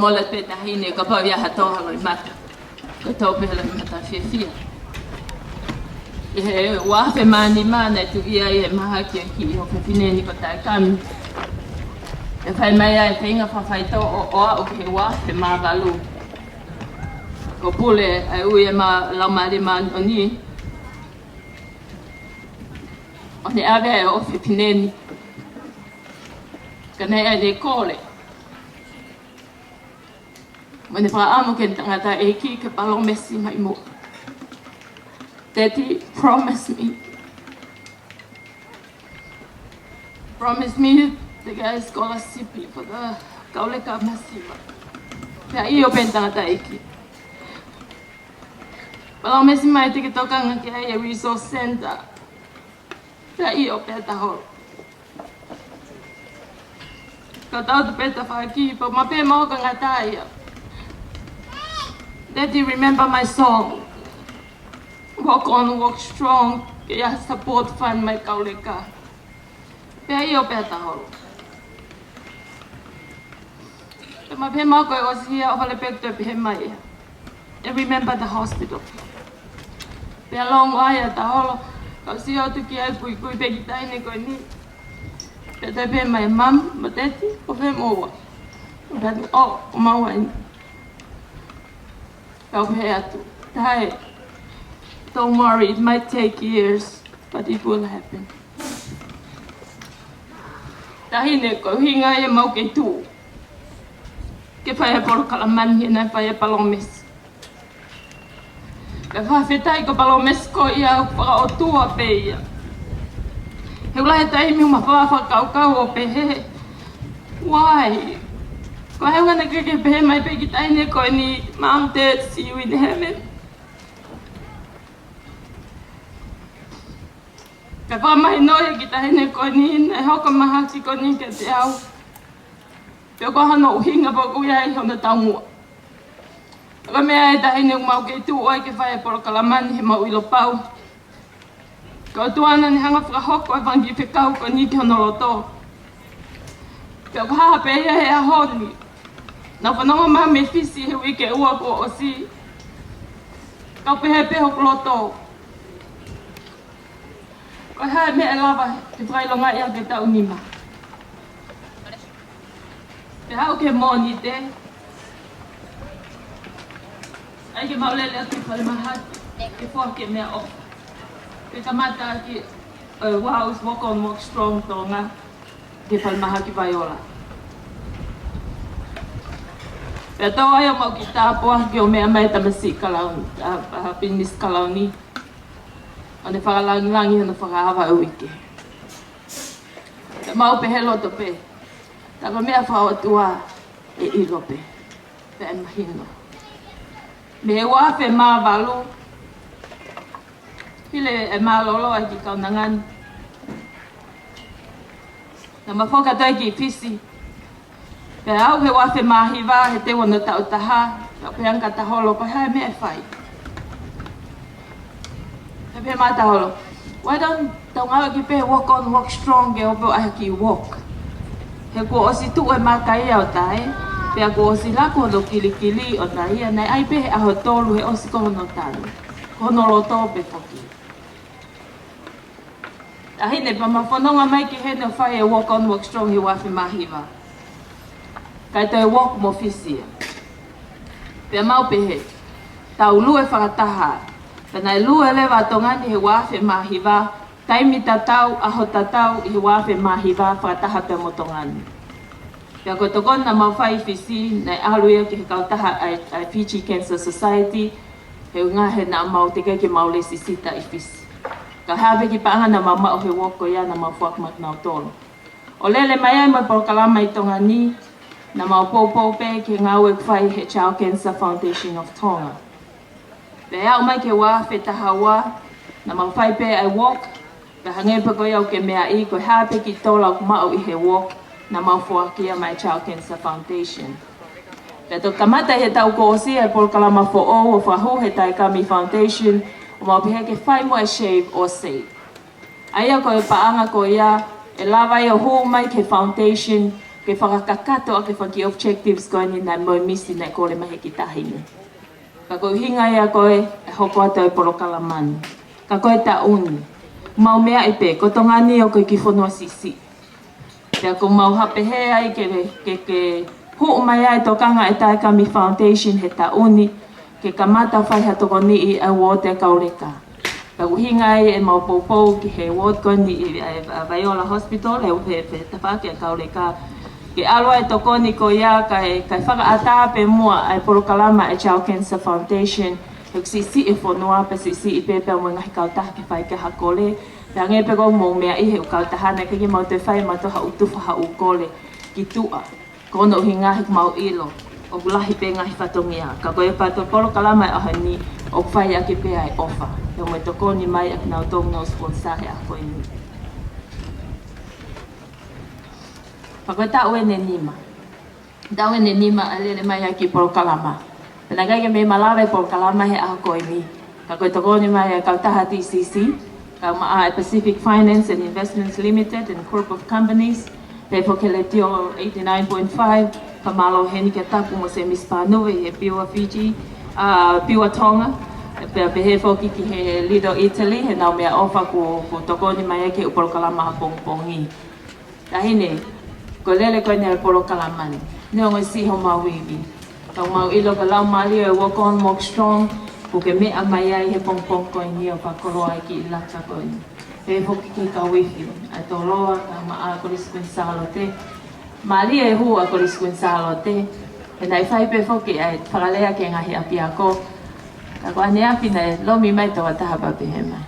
mola pe tahine ka pa via hatoha lo mata ko to pe lo mata fia e wa fe mani mana tu ia e maha ki o ke pineni ko Tae Kami e fai mai ai tenga fa fai to o ke wa fe ma valu ko pule ai u e ma la mali man oni oni ave o fe pineni kana e de kole When the amo ke tangata e ki ke palo mesi mai mo. Daddy promised me the guy scholarship for the kauleka masiva. Pea I o pen tangata e ki. Palo mesi mai te ke toka ngaki ai e resource center. Pea I o pea taho Ka tau te peta whakipa, ma pe mau ka ngataia. Daddy, remember my song. Walk on, walk strong. Ke ia support fund mai kauleka. Pea i o pea taholo. Te ma pe mau koe osia o hale pekto pe he mai. And remember the hospital. Pea long aia taholo. Kau si o tuki ai pui peki taine koe ni. Pea te pe mai mam, ma teti, o pe moa. Pea o maua ni. Kau pe atu. Tae, don't worry, it might take years, but it will happen. Tahine ko hinga e mau ke tu. Ke whae polo kalamani e nai whae palomes. Ke whawhetai ko palomes ko ia whaka o tua pe ia. He ula he taimi uma whakau o pe he. Why? Ko he wana keke pe he mai pe ki taine ko ni Mom, Dad, see you in heaven. Ka whamahi noe ki taine ko ni, e hoka mahaki ko ni ke te au. Peo ko hana uhinga pa kuia e hona taumua. Ka mea e taine umau ke tu oi ke whae poro kalamani he mau ilo pau. Ka tuana ni hanga whakahoko e whangi whekau ko ni ki hona roto. Peo ko haha pe ia he ahoni. Nā whanonga maha me whisi he wike ua ko o si. Kau pehe peho kloto. Ko hae me e lava te whailonga ia ke tau nima. Te hau ke moni te. Ai ke maulele atu whale mahati. Ke whua ke mea ofa. Ke kamata ki WOWS, Walk on, Walk Strong Tonga. Ke whale mahaki Viola. Pea tau ai o mau ki tāpua ki o mea mai tamasi kalauni, pinis kalauni. O ne whakalangi hana whakahawa e wike. Te mau pe he loto pe. Tapa mea whaotua e ilo pe. Pe e mahino. Me he wafe maa walu. Hile e maa lolo ai ki kaunangani. Na mawhoka toi ki fisi. Pe au he wafe mahiwa he te wana tau taha, ka pe anga taholo, ko hae me e whai. Pe mā taholo, why don't tau ngawa ki pe walk on, walk strong, ke opo ahi ki walk. He ko osi tu e mā kai au tae, pe a ko osi lako do kili o tae, nei ai pe he aho tolu he osi kohono tanu, kohono roto pe whaki. Ahine, pa ma whanonga mai ki he no whai e walk on, walk strong, he wafe mahiwa. Kai toi walk mo fisia. Pea mau pehe, tau lue whakataha. Pena e lue lewa tongani he wafe mahiwa, taimi tatau, aho tatau, he wafe mahiwa, whakataha pea mo tongani. Pea koe tokona mau whai fisi, nei aluia ki he kautaha ai Fiji Cancer Society, he unga he na mau te keke mau le sisita i fisi. Ka hawe ki paanga na mama o he woko ia na mau whakmak nao tolo. O lele mai ai mai por kalama i tongani, na mau popo pe ke ngau e whai he Child Cancer Foundation of Tonga. Pe au mai ke wā whetaha wā, na mau whai pe ai walk, pe hange pe koe au ke mea i koe hape ki tōla ku mau i he walk, na mau whuakia mai Child Cancer Foundation. Pe to kamata he tau ko osi e por kalama fo o whahu he Tae Kami Foundation, o mau pihe ke whai mo e shave o save. Aia koe paanga ko ia, e lawa i o hu mai ke foundation, ke whakakato a ke whaki objectives koe ni nai moimisi nai kore mahi ki tahine. Ka koe hinga ia koe e hoko ato e poro kalamani. Ka koe ta uni. Mau mea i pe, ko tongani o koe ki whanua sisi. Pea ko mau hape he ai ke hu mai ai tokanga e Tae Kami Foundation he ta uni, ke kamata whai hatoko ni i award e kaureka. Ka uhinga ai e mau poupou ki he award koe ni i Viola Hospital, he tawhake a kaureka. Ke aloa e tokoni ko ia kai whakaata pe mua ai porokalama e Child Cancer Foundation. He si e whanua pe si i pepe o ngahi kautaha ke whai ke hakole. Pe ange pe ko mō mea i he kautahana ke mau te whai matoha utufa ha ukole ki tua. Kono uhinga he mau ilo. O bulahi pe ngahi whatongia. Ka koe pato porokalama e aha ni o whai ake pe ai ofa. He mo e tokoni mai ak nau tōng nau sponsare a koe ni. Pakota ue ne nima. Da ue ne nima alele mai aki polo kalama. Pena kai ke me malawe polo kalama he aho koe mi. Ka koe tokoni mai kau taha TCC. Kau maa Pacific Finance and Investments Limited and Group of Companies. Pe po ke le tio 89.5. Ka malo heni ke tapu mo se mispanuwe he piwa Fiji. Piwa Tonga. Pe he foki ki he Lido Italy. He nau mea ofa ku tokoni mai ke upolo kalama pongpongi. Tahine, ko lele koe nea polo kalamani. Neo ngoi siho mauiwi. Kau mau ilo ka lau mali e walk on, walk strong. Ko ke mea mai ai he pongpong koe ni o pakoroa i ki ilaka koe ni. Pe foki ki ka wifi. Ai tō roa ka maa koriskuin salo te. Mali e hua koriskuin salo te. E nai whai pe foki ai whakalea ke ngahi api ako. Ka ko ane api nei lomi mai tawa taha papi he mai.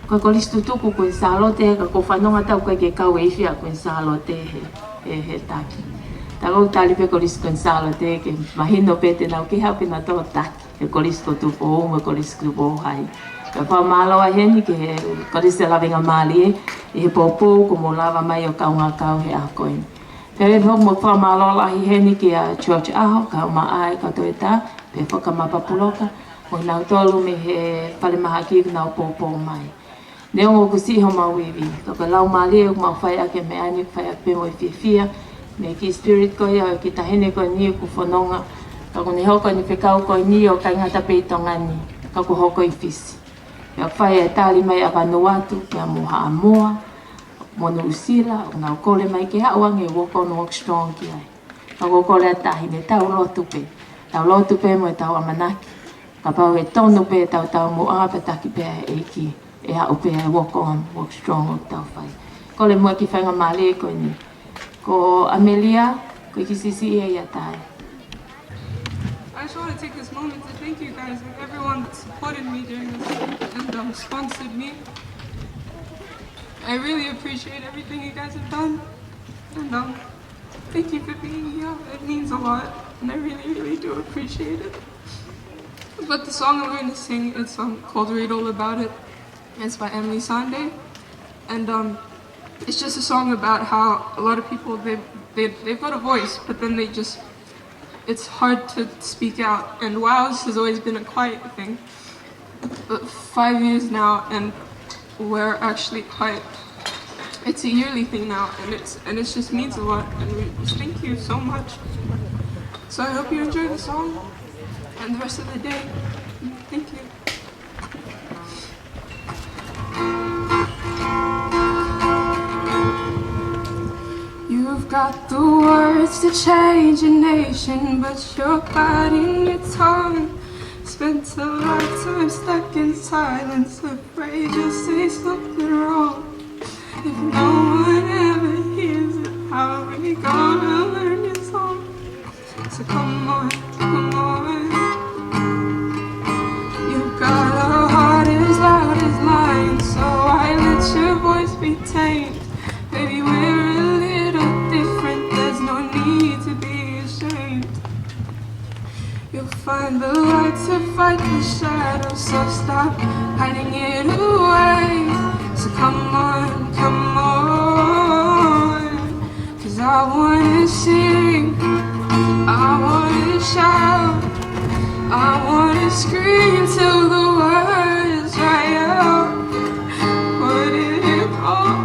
Ko koristu tuku kuin salo te, ka ko whanonga tau koe ke kau e iwhia kuin salo te he taki. Ta kou tali pe koristu kuin salo te, ke mahino pe te nau ki haupi na tō taki. Ke koristu tupu o me koristu tupu o hai. Ka whao māloa heni ke he koristu lavinga mali e, he pōpō ko mo lava mai o kaunga kau he a koe. Pewe hok mo whao māloa lahi heni ke a church aho, ka ma ai ka toi tā, pe whaka mapapuloka, mo nau tolu me he whale maha ki nau pōpō mai. Neo ngō kusiho mauiwi, ka lau mali e mau whai ake me ani whai ake pe mo i whiwhia, me ki spirit koe au ki tahene koe ni ku whanonga, ka kone hoko ni whekau koe ni o kai ngata pe i tongani, ka ku hoko i whisi. Pea whai e tali mai a Vanuatu, pea moha a moa, monu usila, o nau kole mai ke hauange walk on walk strong ki ai. Ka ko kole a tahine tau lotu pe mo e tau amanaki, ka pau e tonu pe tau mo a pe taki pe e ki. E a upe e walk on, walk strong o tau whai. Ko le mua ki whainga mali e koe ni. Ko Amelia, ko ki sisi e ia tae. I just want to take this moment to thank you guys and everyone that supported me during this and sponsored me. I really appreciate everything you guys have done. And thank you for being here. It means a lot and I really, really do appreciate it. But the song I'm going to sing, it's called Read All About It. It's by Emily Sande, and it's just a song about how a lot of people they've got a voice, but then it's hard to speak out. And WOWS has always been a quiet thing, but 5 years now, and we're actually quiet. It's a yearly thing now, and it just means a lot. And we just thank you so much. So I hope you enjoy the song and the rest of the day. Thank you. You've got the words to change a nation, but you're biting your tongue. Spent a lifetime stuck in silence, afraid you'll say something wrong. If no one ever hears it, how are we gonna learn your song? So come on, come on. You've got a heart as loud as mine, so I let your voice be tamed. Baby, we're a little different, there's no need to be ashamed. You'll find the light to fight the shadows, so stop hiding it away. So come on, come on. 'Cause I wanna sing, I wanna shout, I wanna scream till the words dry out. Put it in all.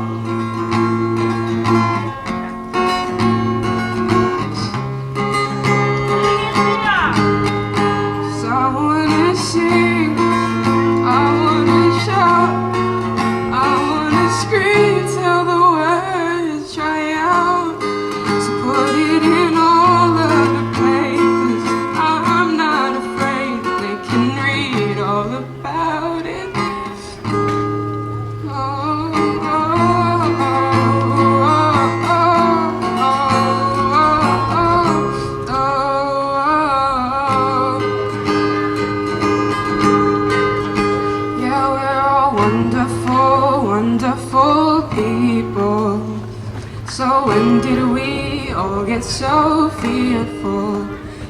So when did we all get so fearful?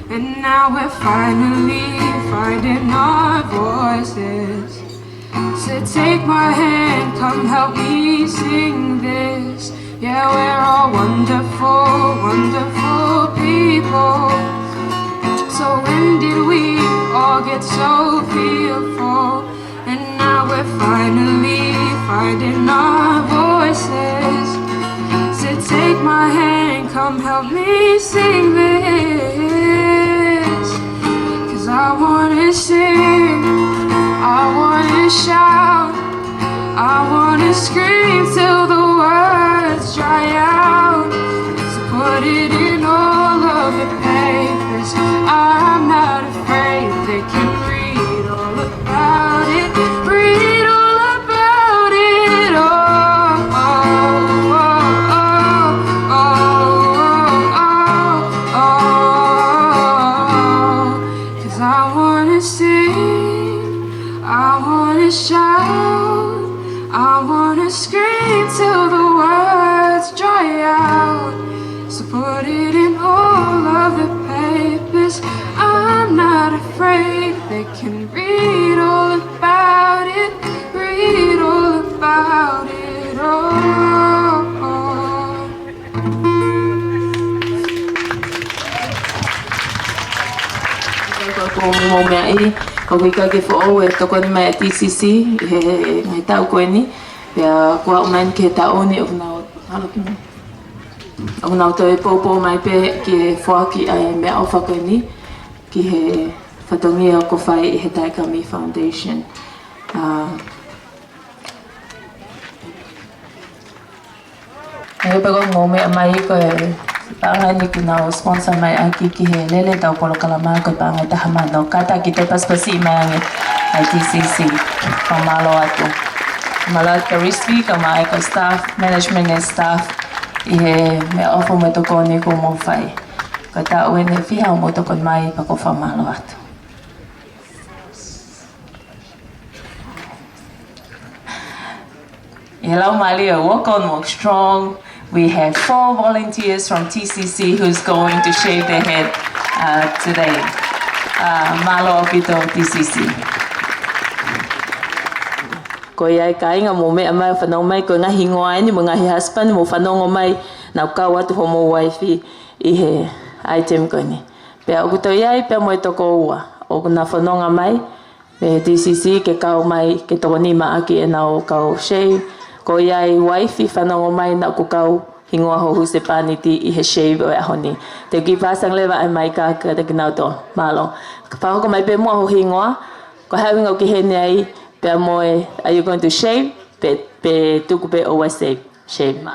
And now we're finally finding our voices. So take my hand, come help me sing this. Yeah, we're all wonderful, wonderful people. So when did we all get so fearful? And now we're finally finding our voices. So take my hand, come help me sing this. 'Cause I wanna sing, I wanna shout, I wanna scream till the words dry out. So put it in all of the papers. I'm not afraid, they can read all about it. Read all about it. Oh, oh, oh, oh, oh, oh, oh. 'Cause I wanna sing, I wanna shout, I wanna scream till the words dry out. So put it in all of the papers. I'm not afraid, they can read all about it. Read all about it. Oh, oh. Ko mea I, ko wika ke fo e toko ni mai TCC, he ngai tau koe ni, pia kua umain ke tau ni o nao, halo ki mai. O nao to e popo mai pe ki he whaki ai mea o whakoe ni, ki he whatongia o ko whai I he Tae Kami Foundation. E pego ngō mea mai koe, pāngai ni ki nao sponsor mai aki ki he lele tau polo kalama koe pāngai taha mano. Kata ki te paspasi mai ange ai TCC, ka malo atu. Malo atu ka rispi, ka mai ko staff, management and staff, I he mea ofo me toko ni ko mo whai. Ko ta ue ne whiha o mo toko mai pa ko whamalo atu. Hello Malia, walk on, walk strong. We have 4 volunteers from TCC who's going to shave their head today. Malo Opito TCC. Ko iai ka inga mo mea mai whanau mai ko ngahi ngoai ni mo ngahi husband mo whanongo mai nau kau atu homo waifi I he item ko ni. Pea o kuto iai pea mo e toko ua. O kuna whanonga mai me TCC ke kau mai ke toko ni maaki e nau kau shave. Ko iai waifi whanongo mai nau ku kau hingoa hohu se pāniti I he shave o e ahoni. Te ki pāsang lewa ai mai ka te kinau to malo. Ka whahoko mai pe mua ho hingoa. Ko hawinga o ki he nei pea moe, are you going to shave? Pe tuku pe owa shave. Shave ma.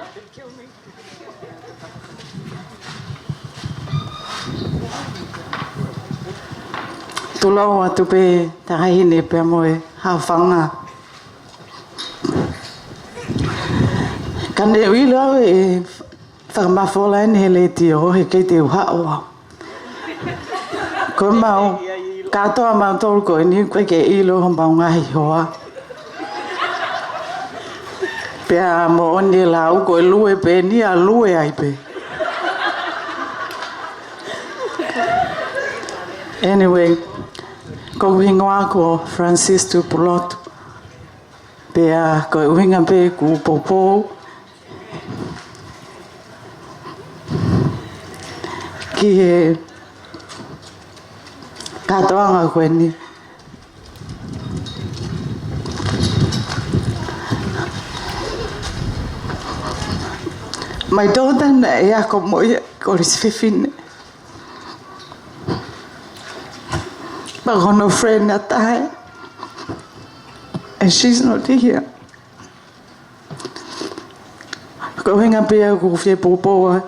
Tulau atu pe tahine pe moe hawhanga. Kane uila e whakamafola he le tio he kei te uha oa. Ko mau katoa mau tolu ko ni koe ke ilo mau ngahi hoa. Pea mo oni lau ko lue pe ni a lue ai pe. Anyway, ko wingoa ko Francis tu Pulotu. Pea ko winga pe ku popo. Ki he katoanga koe ni. My daughter e ako moia ko ris fifine. But I no friend that died, and she's not here. Going up here, go for popo,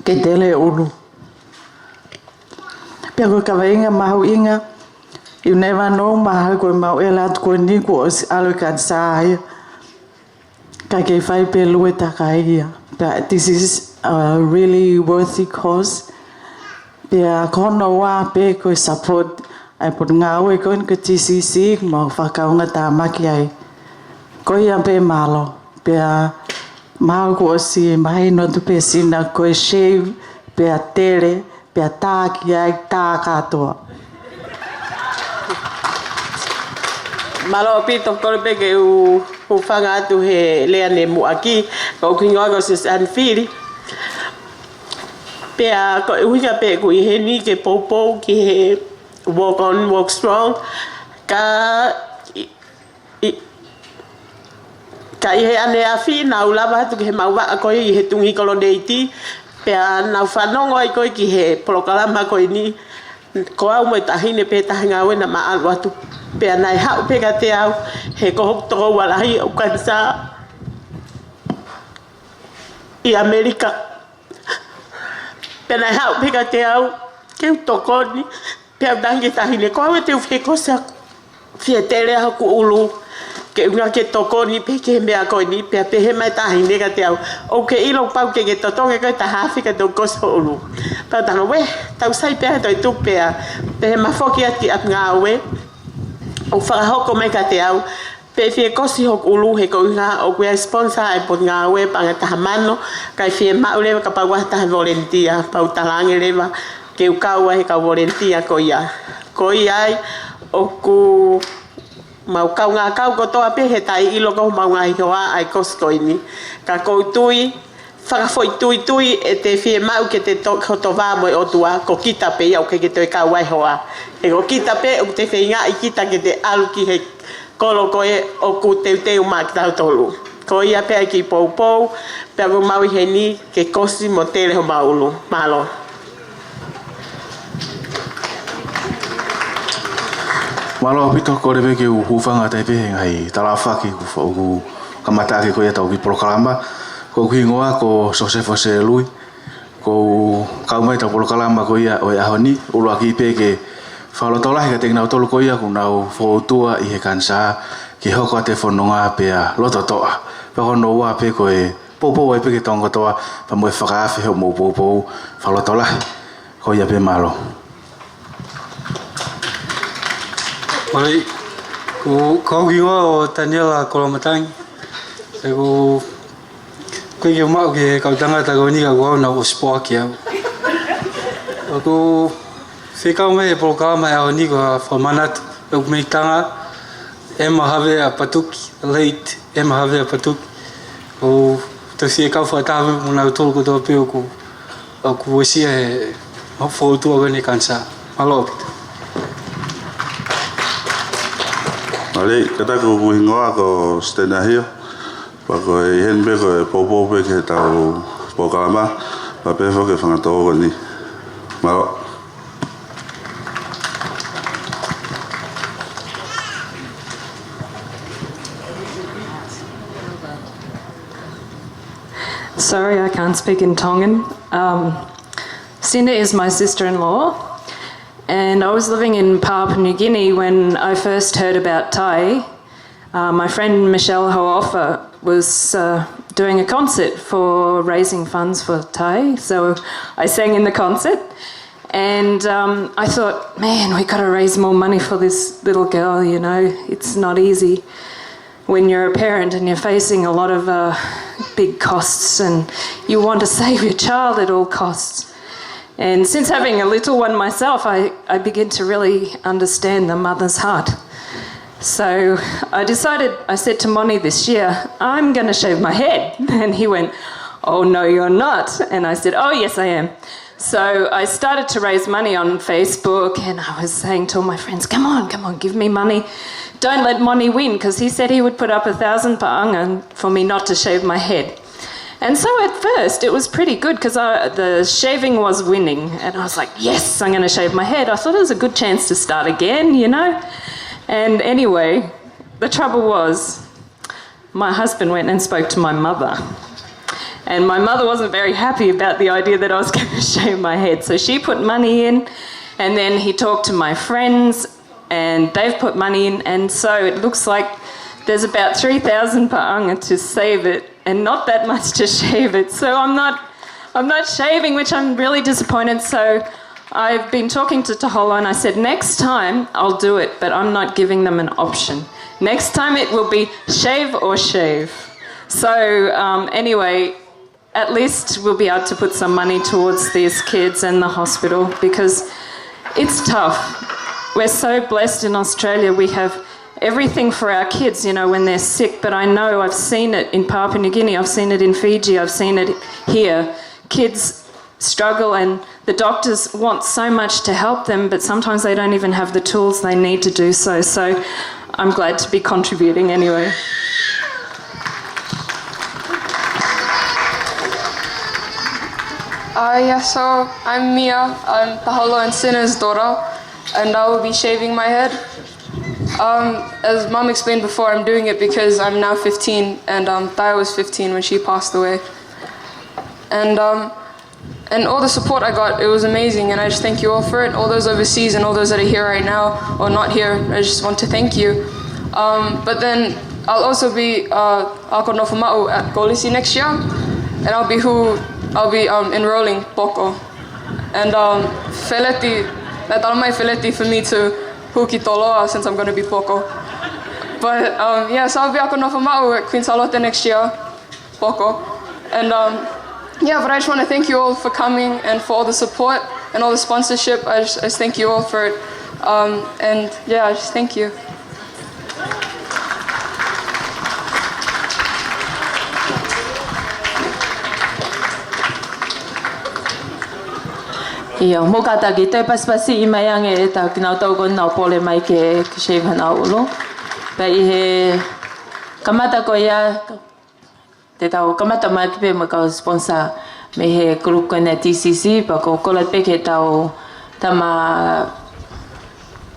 ke tele ulu. Pero kavainga mau inga, you never know mahal ko mau elat ko ni ko alokan sai. Ka ke fai pe lue takai. But this is a really worthy cause. Pea kono wa pe ko support ai pot ngawe ko ke TCC mo whakaunga tamaki ai. Ko ia pe malo. Pea mau ko si mai no tu pe sina ko shave pea tere pea taki ai tā katoa. Malo pito ko pe ke u whanga atu he lea ne mu aki ko kinga ko sis an fili pea ko uiga pe ko he ni ke popo ki he walk on walk strong ka he ane afi na ulava tu ke maua ko i he tungi koloneiti pea na whanongo i koe ki he prokalama koe ni ko au mai tahine pe tahinga wena ma alu atu pea nai hau peka te au he kohok toko walahi au kansa i Amerika pea nai hau peka te au keu toko ni pea dangi tahine ko au te uwhi kosa fia tele haku ulu ke unga ke toko ni pe ke mea koe ni pea pehe mai tahine ka te au o ke ilo pau ke totonge koe ta hafi ka toko kosa ulu pao tanga we tau sai pea toi tu pea pehe mafoki ati at ngā we o whakahoko mai ka te au pe fie kosi hok ulu he ko unga o kuia sponsor e pot ngā we panga taha mano kai fie mau lewa ka pau taha volunteer pau talange lewa ke ukaua he ka volunteer ko ia ai o ku mau kau ngā kau kotoa pe he tai ilo ko mau ngā hoa ai koskoini ka koutui whakafoi tui e te fie mau ke te kotowa mo o tua ko kita pe iau ke toi kau ai hoa e ko kita pe o te whinga i kita ke te alu ki he kolo koe o ku teu mak tau tolu ko ia pe ki pou pe ko mau he ni ke kosi mo tele ho maulu malo malo pito ko rebe ke u hufanga te pe ngai talafa ki ku kamata ke ko ia tau ki proklama ko kingoa ko Joseph Selui ko kau mai tau proklama ko ia o ahoni ulo ki pe ke falo tola ke te ngau tolu ko ia ku nau fotua i he kansa ki hoko te fononga pe a loto toa pe hono wa pe ko e popo e pe ke tongo toa pa mo whakaafi ho mo popo falo tola ko ia pe malo Oi, ko kingoa o Daniela Kolomatangi e ko ko i mau ke kau tangata ko ni ka ko na o sport ki au ko fikau me programa e ni ko formanat o me tanga e ma have a patuki late e ma have a patuki o to si ka fa ta mo na tol ko to pe ko ko si e ma fo tu ga ni kansa malo ale kata ko hingoa ko stena hio Pako e hen beko e popo ke tau programa pa pefo ke whangatoko ni. Maro. Sorry, I can't speak in Tongan. Cinda is my sister-in-law, and I was living in Papua New Guinea when I first heard about Tae. My friend Michelle Ho'ofa was doing a concert for raising funds for Tae, so I sang in the concert, and I thought, man, we got to raise more money for this little girl, you know, it's not easy when you're a parent and you're facing a lot of big costs and you want to save your child at all costs. And since having a little one myself, I begin to really understand the mother's heart. So I said to Moni this year, I'm going to shave my head. And he went, oh, no, you're not. And I said, oh, yes, I am. So I started to raise money on Facebook, and I was saying to all my friends, come on, give me money. Don't let Moni win, because he said he would put up 1,000 pa'anga for me not to shave my head. And so at first it was pretty good, because the shaving was winning. And I was like, yes, I'm going to shave my head. I thought it was a good chance to start again, you know. And anyway, the trouble was my husband went and spoke to my mother. And my mother wasn't very happy about the idea that I was going to shave my head. So she put money in, and then he talked to my friends, and they've put money in. And so it looks like there's about 3,000 pa'anga to save it, and not that much to shave it. So I'm not shaving, which I'm really disappointed. So I've been talking to Taholo, and I said, next time I'll do it, but I'm not giving them an option. Next time it will be shave or shave. So anyway, at least we'll be able to put some money towards these kids and the hospital, because it's tough. We're so blessed in Australia. We have everything for our kids, you know, when they're sick. But I know I've seen it in Papua New Guinea, I've seen it in Fiji, I've seen it here. Kids struggle and the doctors want so much to help them, but sometimes they don't even have the tools they need to do so. So I'm glad to be contributing anyway. So I'm Mia, I'm Paula and Sinner's daughter, and I will be shaving my head. As Mom explained before, I'm doing it because I'm now 15, and Tae was 15 when she passed away. And all the support I got, it was amazing, and I just thank you all for it. All those overseas and all those that are here right now, or not here, I just want to thank you. But then I'll also be Nuku'alofa Ma'u at Kolisi next year, and I'll be enrolling Poko. And Feleti, that almai Feleti for me to Huki Toloa since I'm going to be Poko. But so I'll be Nuku'alofa Ma'u at Queen Salote next year, Poko. And but I just want to thank you all for coming and for all the support and all the sponsorship. I just thank you all for it. I just thank you. Ia, mo kataki te paspasi I mai ange e tau ki nau tau kon nau pole mai ke shave hana ulo. Pa I he kamata ko ia, te tau kamata mai ki pe mo kau sponsor me he group ko na TCC, pa ko kolat pe ke tau tama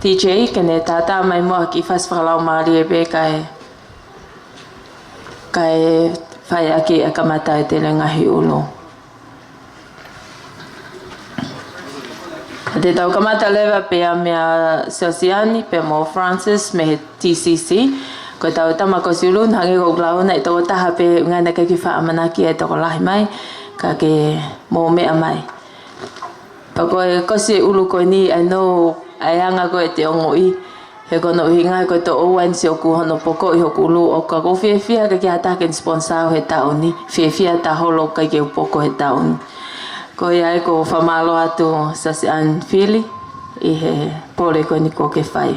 TJ ke ne tata mai mo ki fas whakalau maari e pe kai whai aki a kamata e te ngahi ulo. Te tau kamata lewa pe a mea Sosiani, pe mo Francis, me he TCC. Ko tau tamako siulu, hangi ko glauna I toko taha pe ngana ke ki wha amanaki e toko lahi mai, ka ke mo mea mai. Pa koe kosi e ulu koe ni, I know ai anga koe te ongo I, he kono uhi ngai koe to owan si oku hono poko I hoku ulu o ka ko whiawhia ka ki hata ken sponsor he tauni, whiawhia ta holo ka ki upoko he tauni. Ko ia ko whamalo atu sasian whili I he pore koe ni ko ke whai.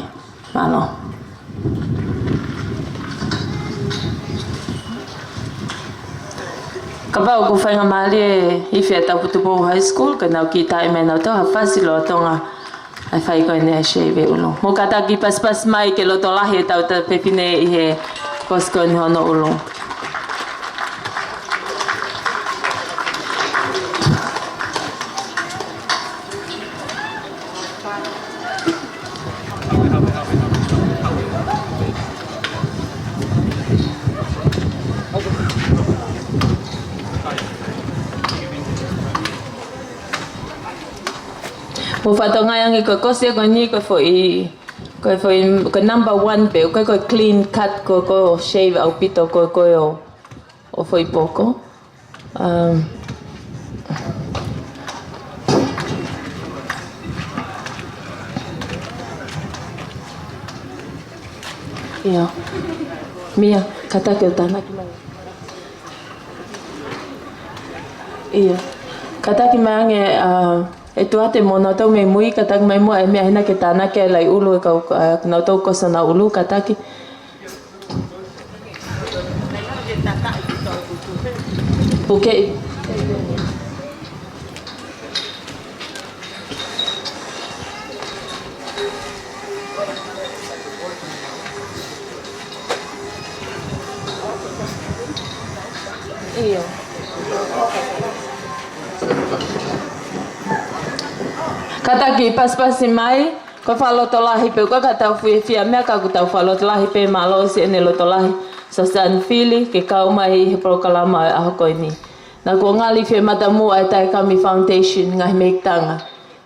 Malo. Ka pau ko whainga maali e Iwhia Taputupo High School, ka nau ki tae me nau tau ha whasilo a Tonga ai whai koe nea shave ulo. Mo ka taki paspas mai ke loto lahi e tau ta pepine I he kosko ni hono ulo. Mo whatonga yangi ko kose ko ni ko foi number 1 pe ko clean cut ko shave au pito ko o foi poko. Ia. Mia kata ke tana ki mai. Ia. Kata ki mai nge e tuate mo nau tau me mui kataki mai mua e mea hina ke tāna ke lai ulu e kau nau tau kosa na ulu kataki. Puke. Iyo. Kataki paspasi mai, ko whaloto lahi pe ko ka tau whiawhia mea ka tau whaloto lahi pe malo si ene loto lahi. So san whili ke kau mai he prokalama e aho koe ni. Nā ko ngali whia matamu ai Tae Kami Foundation ngahi meiktanga.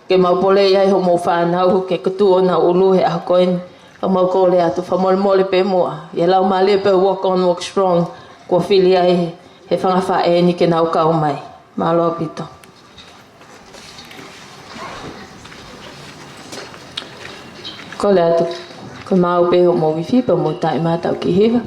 Ke maupole iai ho mo whanau ke kutu o na ulu he aho koe ni. Ka maukole atu whamole pe mua. Ia lau malia pe walk on walk strong. Ko whili ai he whangawha e ni ke nau kau mai. Malo pito. Ko le atu, ko mau peho mo wifi pa mo tae mātau ki hewa.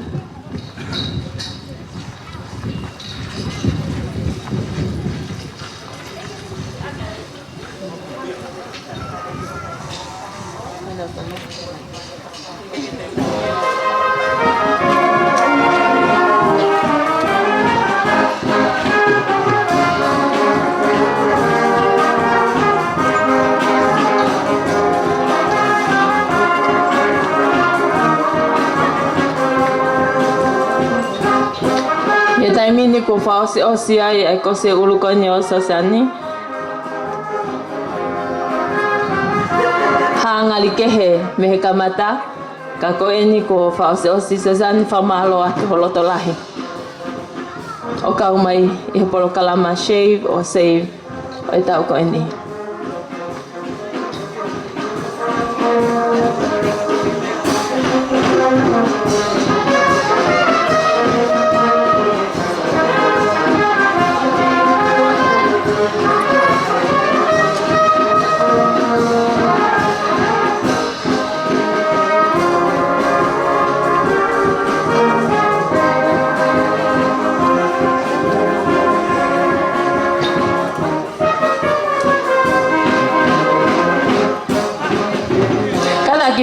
ni ko whaosi osi ai e ko se ulukoni o sasani. Hangali kehe me he kamata. Ka ko e ni ko whaosi osi sasani whamalo atu holoto lahi. O ka umai I he polo kalama shave or save o e tau ko e ni.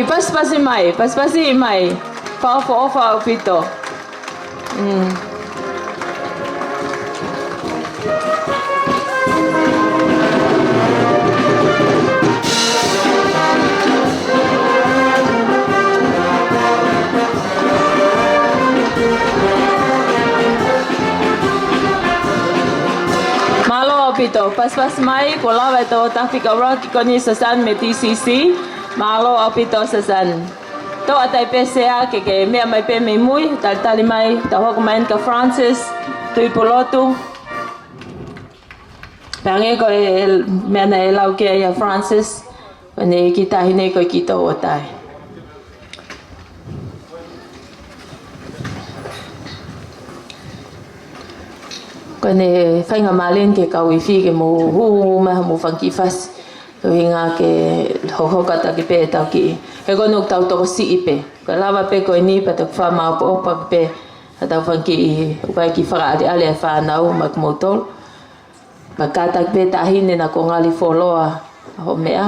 Pas-pasi mai. Whao pito. Malo pito. Pas mai ko lawa to tafika rock ko ni sasan me TCC. Malo pito sasan. To atai PCA ke mea mai pe me mui tali mai ta hoko mai ka Francis tui polotu pange ko mea na lau ke ia Francis ne kita hine ko kita otai ko ne fainga malen ke ka wifi ke mo hu ma mo fanki fas to hinga ke ho kata ki pe ta ki he ko nok tau to si ipe ko lava pe ko ni pa to fa ma po pa pe ta fa ki pa ki fa ale fa na u mak motol makata pe ta hine na ko ngali foloa ho mea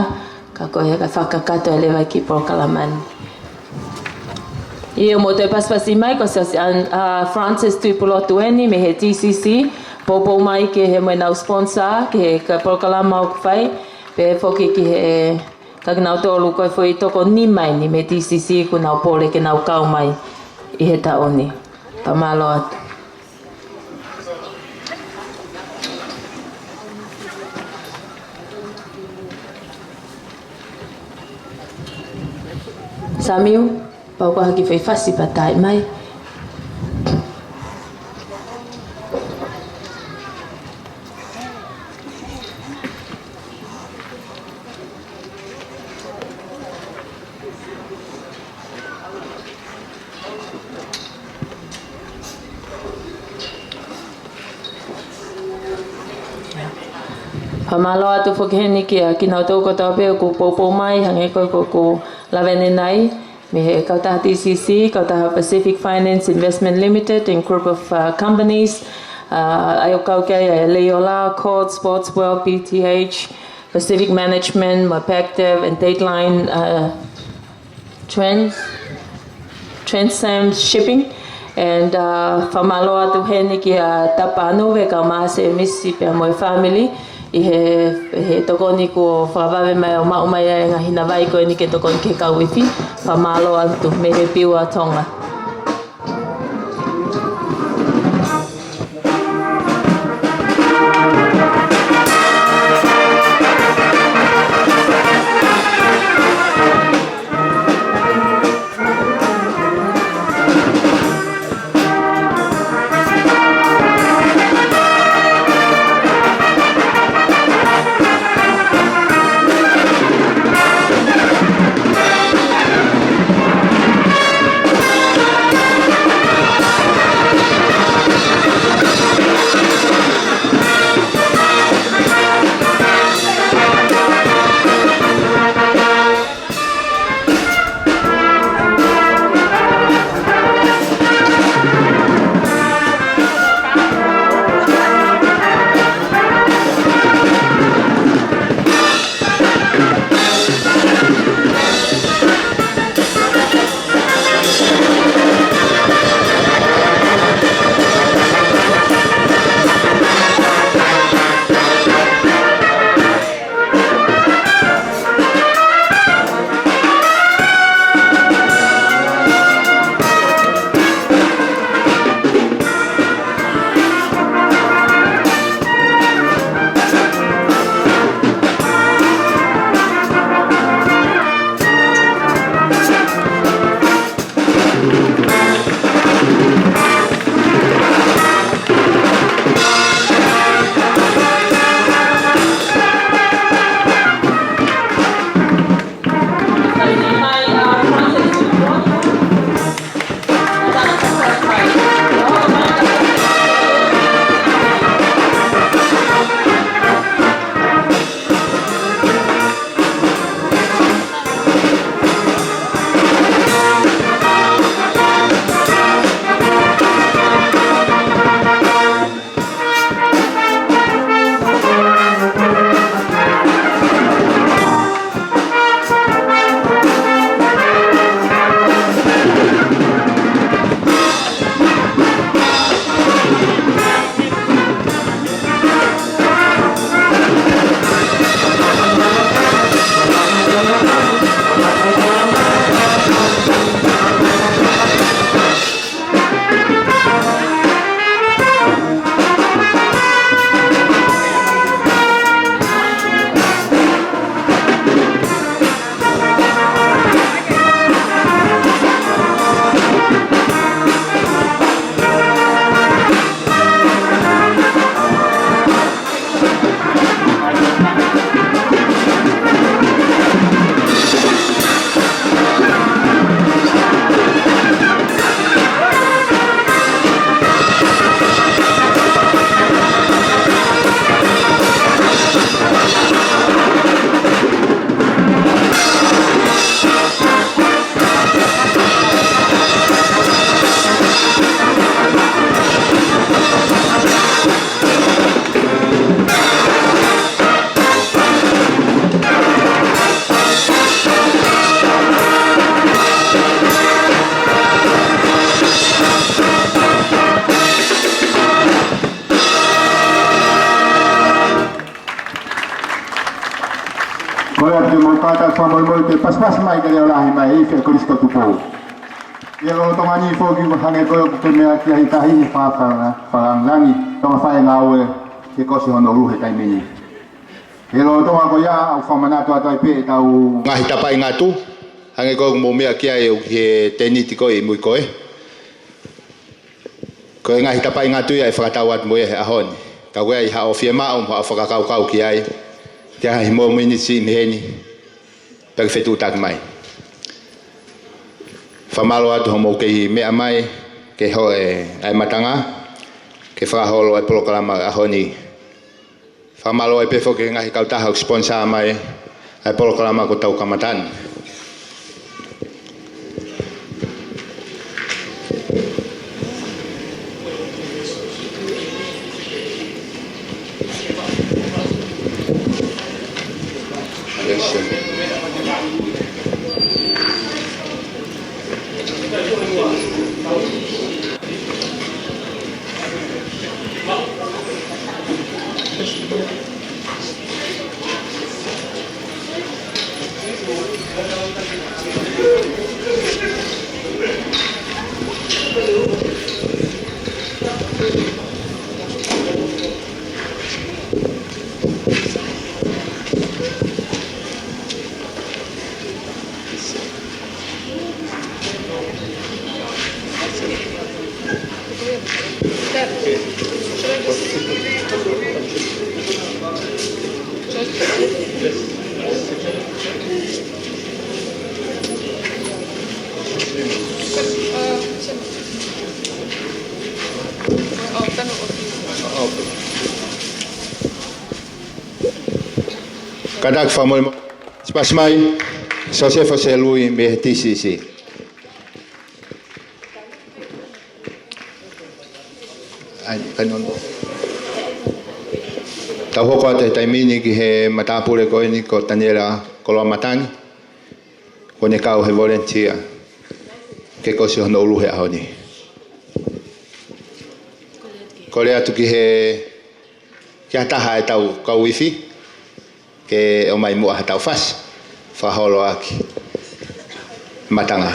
ka ko he ka fa ka to ele va ki por kalaman e mo te pas mai ko sa Francis tu polo tueni me he TCC popo mai ke he mai na sponsor ke ka por kalama o fai pe foki ki he kakinau tolu koe foi toko ni mai ni me TCC ku nau pole ke nau kau mai I he taoni. Pamalo atu. Samiu, pau ko haki fai fasi patai mai. Pamalo atu whakiheni ki nau tau kota peo ku popo mai hange koe ku lawene nai me he kautaha TCC, kautaha Pacific Finance Investment Limited and group of companies ai o kau kei Leola, Court, Sports World, PTH, Pacific Management, Mapactive and Dateline Transam Shipping and whamalo atu heni ki tapanu we ka maase Mississippi a moi family I he tokoni ko whawawe mai o mao mai e ngahi na vai koe ni ke tokoni ke kauifi whamalo atu me he piu a Tonga. tu mo kata fa Moimoi te pas mai ke lahi mai fe Kristo tupo. Ia lo tonga ni fo ki hange ko te mea ki ai tahi fa langi tonga fa nga oe ke ko si hono ruhe tai mini. Ia lo tonga ko ia au fa manato atai pe tau ngahi tapai ngatu hange ko mo mea ki ai o ke teniti ko i mui koe. Ko ngahi tapai ngatu ia e whakatawat mo e ahoni. Ka wea i hao fia mao mo a whakakau ki ai. Te hahi mo minisi miheni. Pere whetu tak mai. Whamalo atu homo ke mea mai. Ke ho e ai matanga. Ke whakaholo e polokalama ahoni. Whamalo e pefo ke ngahi kautaha sponsor mai. Ai polokalama ko tau kamatani. Kadak famol spasmai sose fose lui me TCC. Ai kanon. Tau hoko te taimini ki he matapure ko ni ko tanera kolo matani. Ko ne kau he volunteer. Ke ko si hono luhe ahoni. Ko le atu ki he kia taha e tau kau wifi. Ke o mai mua hatau fas whaholo aki matanga.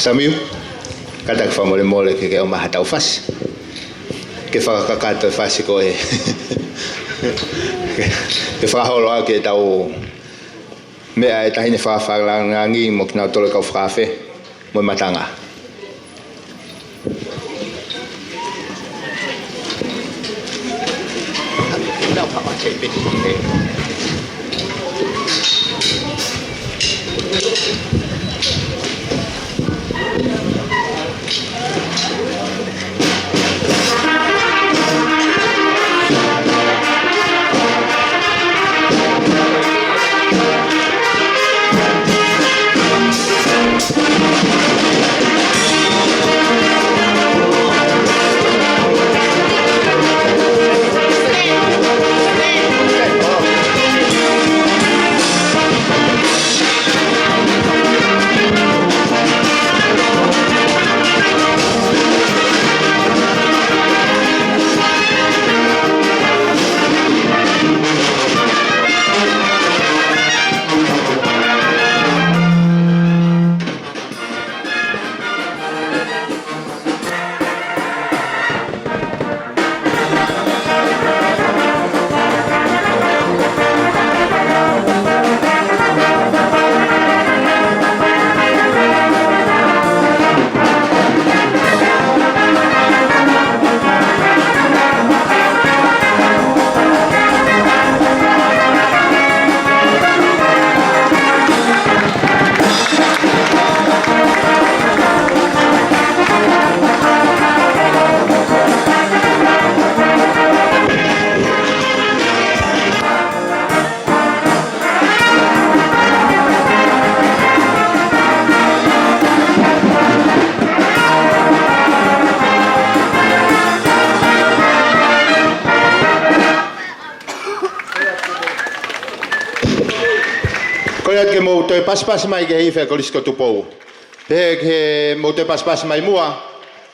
Samiu kadak fa mole mole ke o mahatau fas ke fa kakato fas ko e ke fa holo ke tau me ai tahine fa lang ngi mo kna tole ka frafe mo matanga não fa che pe Koleat ke mo toi pas mai ke hife kolisko tupo. Ke mo toi pas mai mua.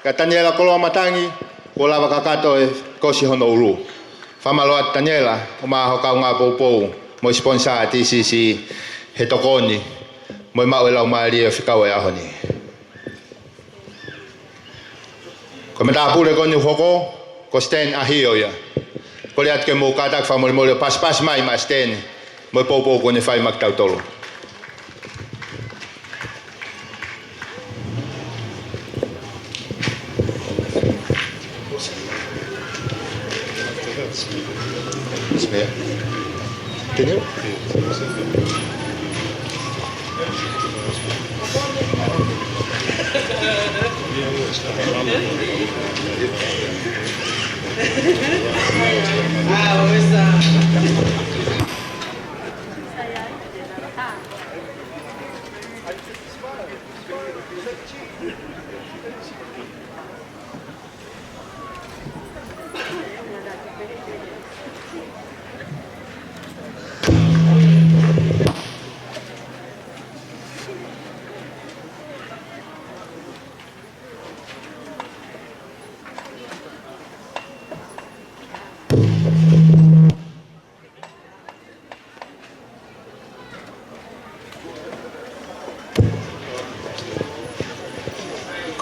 Ka Daniela koloa matangi o lava kakato e kosi hono ulu. Famaloa Daniela o maho ka nga popo mo sponsor TCC he tokoni. Mo mau ela mali e fikau e ahoni. Ko me ta pule koni hoko ko sten ahio ya. Koleat ke mo katak famol mo pas mai ma sten. Mo popo koni fai mak tau tolo. Bismillah. Teneu?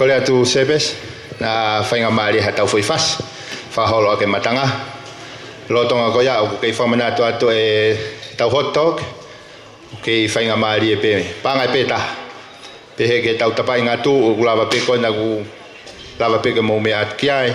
Kole atu sebes na whainga maari hatau foi fas whaholo ake matanga lo tonga ko ia o kei whamana atu e tau hot dog kei whainga maari e pe panga e peta pe he ke tau tapai ngatu o lava pe ko na ku lava pe ke mo me at kiai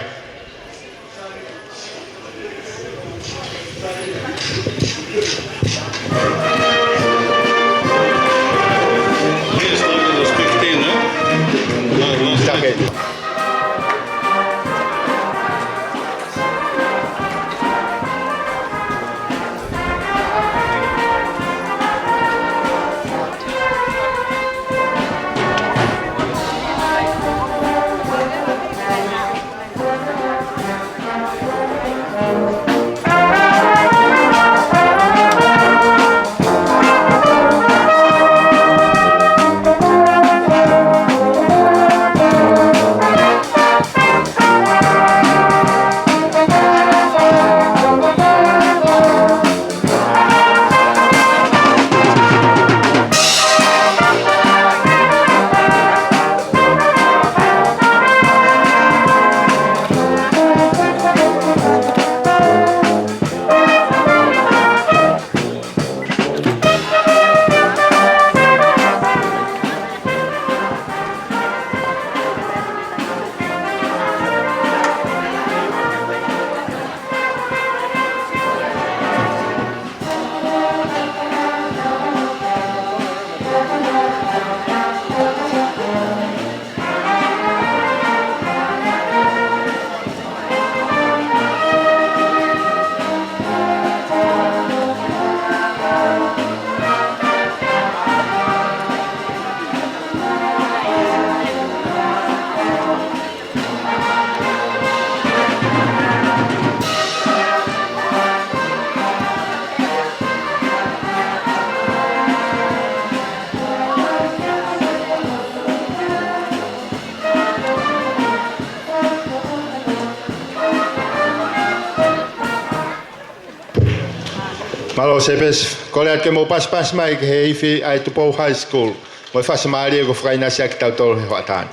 Malo sebes koleat ke mo pas mai ke hifi ai tupo high school mo fas mari ko fraina sak tau tol he watan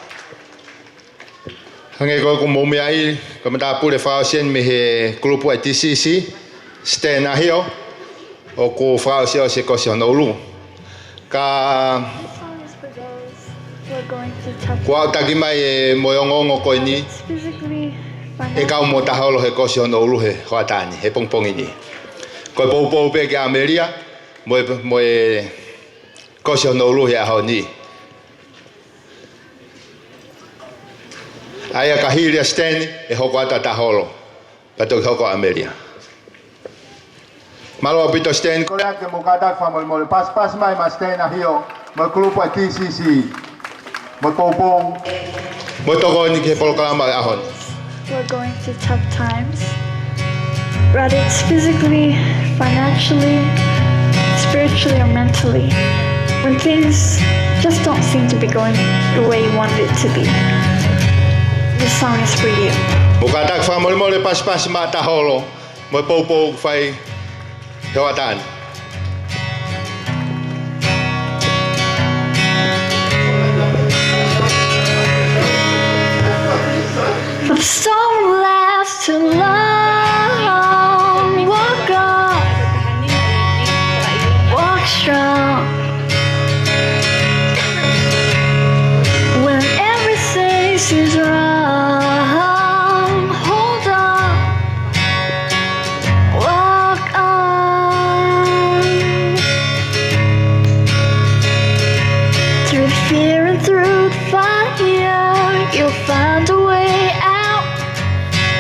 hange ko mo me ai ko mata pure fa sen me he grupo TCC sten ahio o ko fa se ko se no lu ka ko ta ki mai mo yongo ko ni e ka mo ta holo he ko se no lu he watan he pong ni ko po pe ke Ameria mo ko se no lu he a ni aya ka hilia sten e hoko ata ta holo pato hoko Ameria malo pito sten ko le mo kata fa mo pas mai ma sten a hio mo grupo TCC mo po mo to ko ni ke pol kalama ahon. We're going through tough times, whether it's physically, financially, spiritually or mentally, when things just don't seem to be going the way you wanted it to be. This song is for you. Bukatak fa mole pas mata holo, mo popo fai hewatan. But the storm lasts too long. Walk on, walk strong. When everything seems wrong, hold on, walk on. Through the fear and through the fire, you'll find a way out.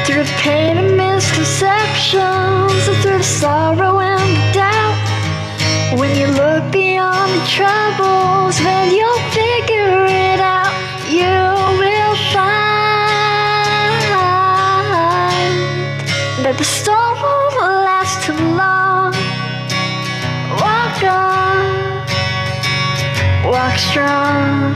Through the pain and misconceptions, and through the sorrow and the doubt. When you look beyond the troubles, then you'll figure it out. You will find that the storm won't last too long. Walk on, walk strong.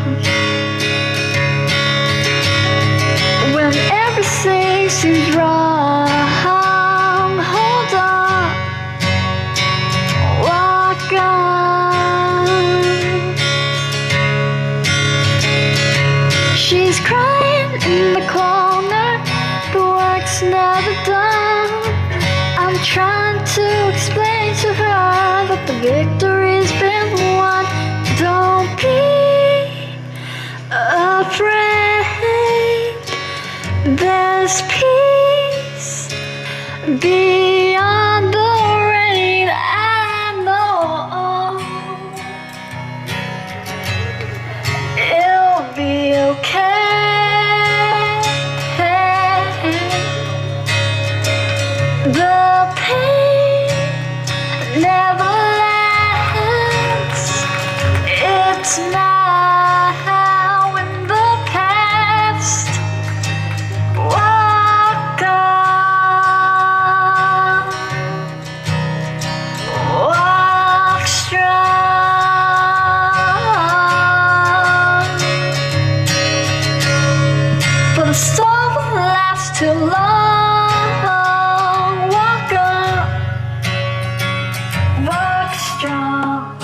When everything seems wrong, hold on, walk on. She's crying in the corner, the work's never done. I'm trying to explain to her that the victory's been won. Don't be afraid. There's peace beyond the rain. I know it'll be okay. The pain never lasts. It's now in the past. Walk on, walk strong. For the storm will last too long. Walk on, walk strong.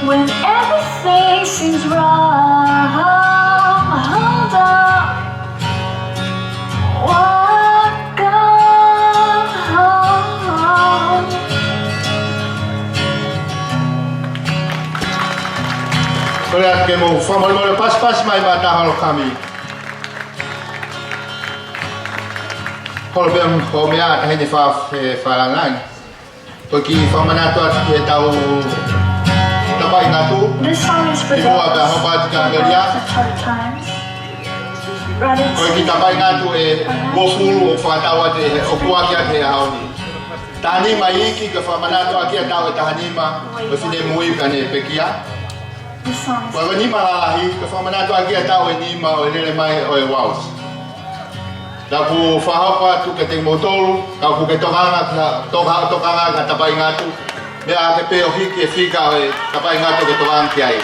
When everything seems wrong, hold on, walk on. Koleat ke mo fa mole pas mai mata holo kami. Holo bem ho mea hene fa langan. Toki fa manato at ke tau tabai ngatu. This song is for Ibu aga ho ba ka beria. hard times. Ko kita tabai ngatu go fulu o fa tawa te o kuaki ate hauni. Tani mai ki ka fa manato aki tawa tahanima. O fine mui kane pekia. This song is Kwa ni malalahi ka fa manato aki tawa ni ma o lele mai o WOWS. Da ku fa hapa tu ke te motolu ka ku ke tokanga ka tabai ngatu. Me a ke pe o hiki e fika e tabai ngatu ke tokanga ki ai.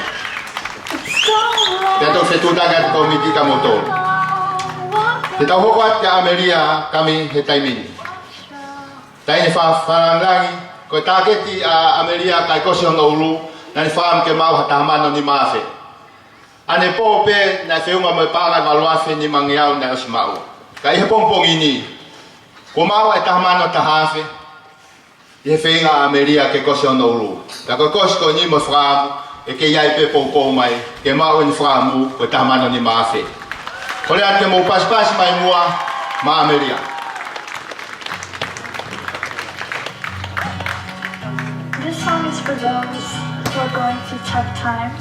Te to se tu daga ko mi ka motolu. Te tau hokat ka Ameria kami he taimini. Tai ni fa langi ko taketi a Ameria kai kosi on ulu na ni fam ke mau hatamano ni mafe. Ane po pe na feunga mo para valuafe ni mangiau na osmau. Kai he pompong ini. Ko mau e tamano tahafe. Ye feinga Ameria ke kosi on ulu. Ta ko kosi ko ni mo fram e ke yai pe pompong mai ke mau en framu ko tamano ni mafe. Kole ate mo pas mai mua ma Ameria. This song is for those who are going through tough times,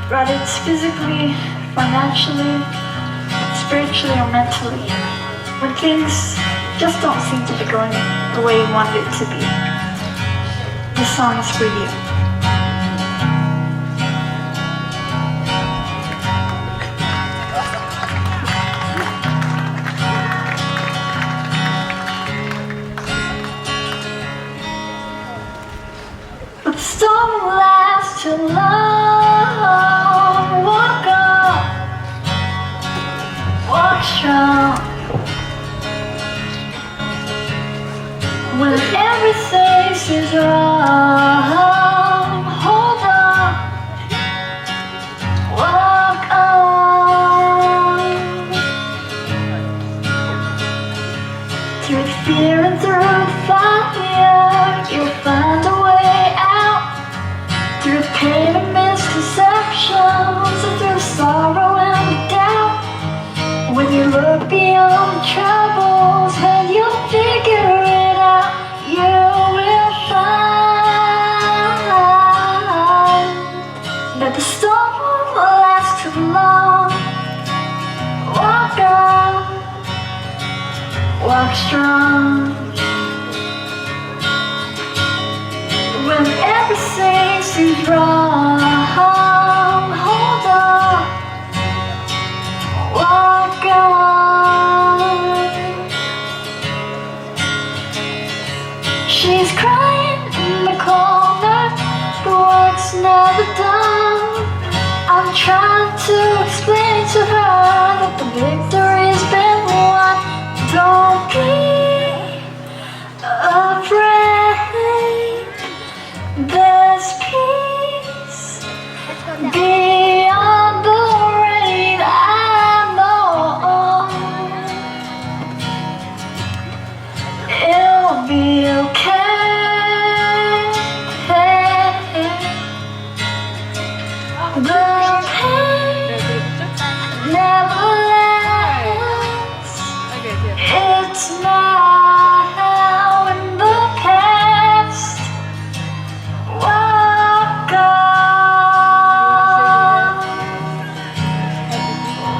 whether it's physically, financially, spiritually, or mentally. When things just don't seem to be going the way you wanted it to be. This song is for you. last too long. Walk on, walk strong. When everything seems wrong, hold on, walk on. Through the fear and through the fire, you'll find a way out. Through the pain and misconceptions, and through the sorrow and the doubt. When you look beyond the troubles, then you'll figure it out. You will find that the storm won't last too long. Walk on, walk strong. When everything seems wrong, hold on, walk on. She's crying in the corner, the work's never done. I'm trying to explain to her that the victory's been won. Don't be afraid, there's peace beyond the rain. I know it'll be okay. The pain never lasts. It's now in the past. Walk on,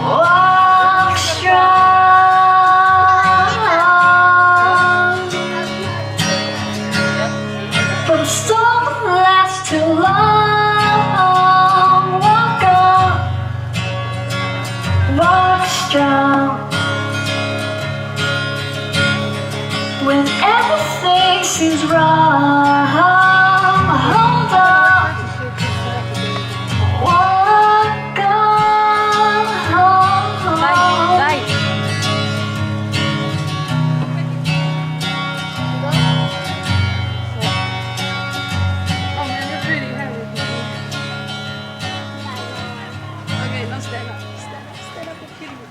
walk strong. But the storm won't last too long. Walk on, walk strong. When everything seems wrong, hold on, walk on. Okay, now stand up. Stand up and kidding me.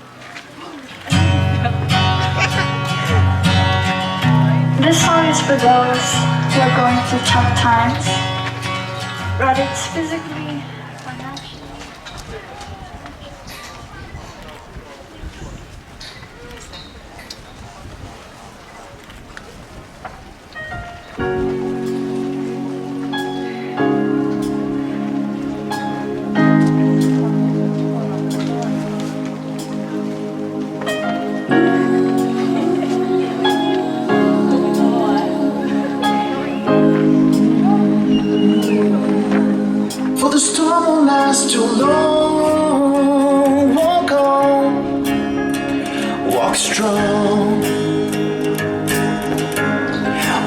This song is for those who are going through tough times, whether it's physically, financially. For the storm won't last too long. Walk on, walk strong.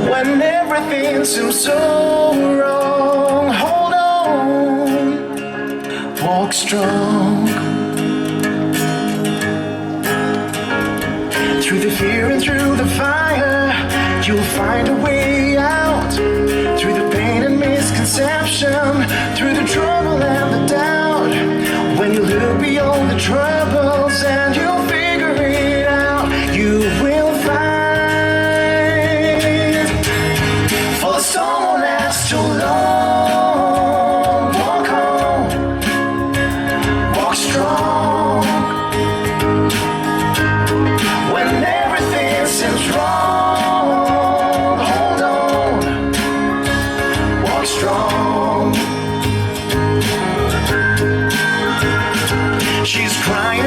When everything seems so wrong, hold on, walk strong. Through the fear and through the fire, you'll find a way out. Through the pain and misconception, through the trouble and the doubt. When you look beyond the troubles and you'll figure it out, you will find. For the storm won't last too long. Walk on, walk strong. When everything seems wrong, hold on, walk strong. She's crying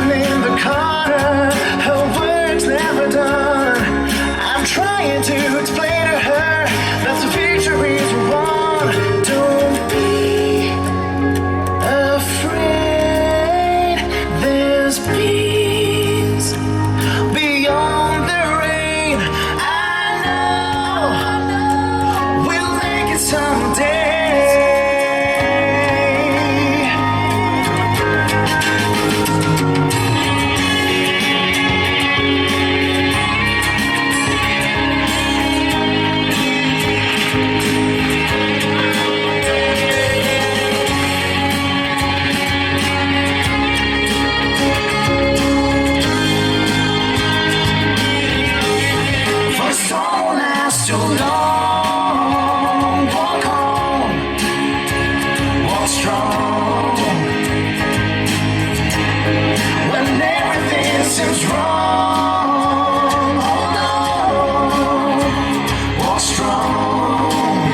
strong.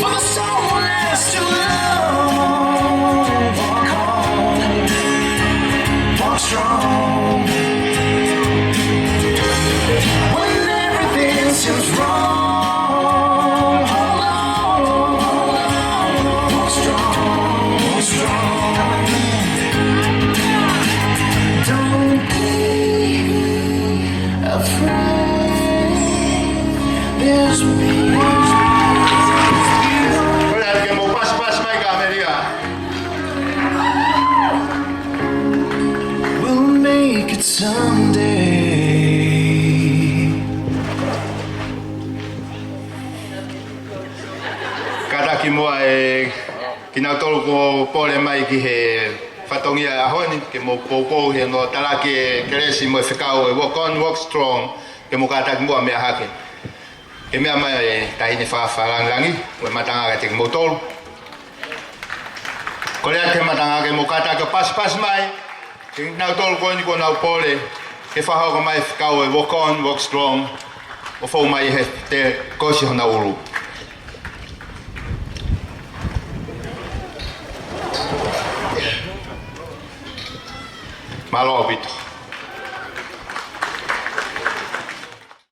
For someone else to love, walk on, walk strong. When everything seems wrong, hold on, walk strong, walk strong. Don't be afraid. There's peace. We'll make it someday. Kataki mua e kina tolu ko pole mai ki he fatongia ahoni ke mo popo he no talaki keresi mo fikao e walk on walk strong ke mo kataki mua me hake ke me mai taini fa farangangi we matanga ke mo tolu ko le ke matanga ke mo kataki pas mai ke na tolu ko ni ko na pole ke fa ho mai fikao e walk on walk strong o fo mai he te kosi na uru. Malo opito.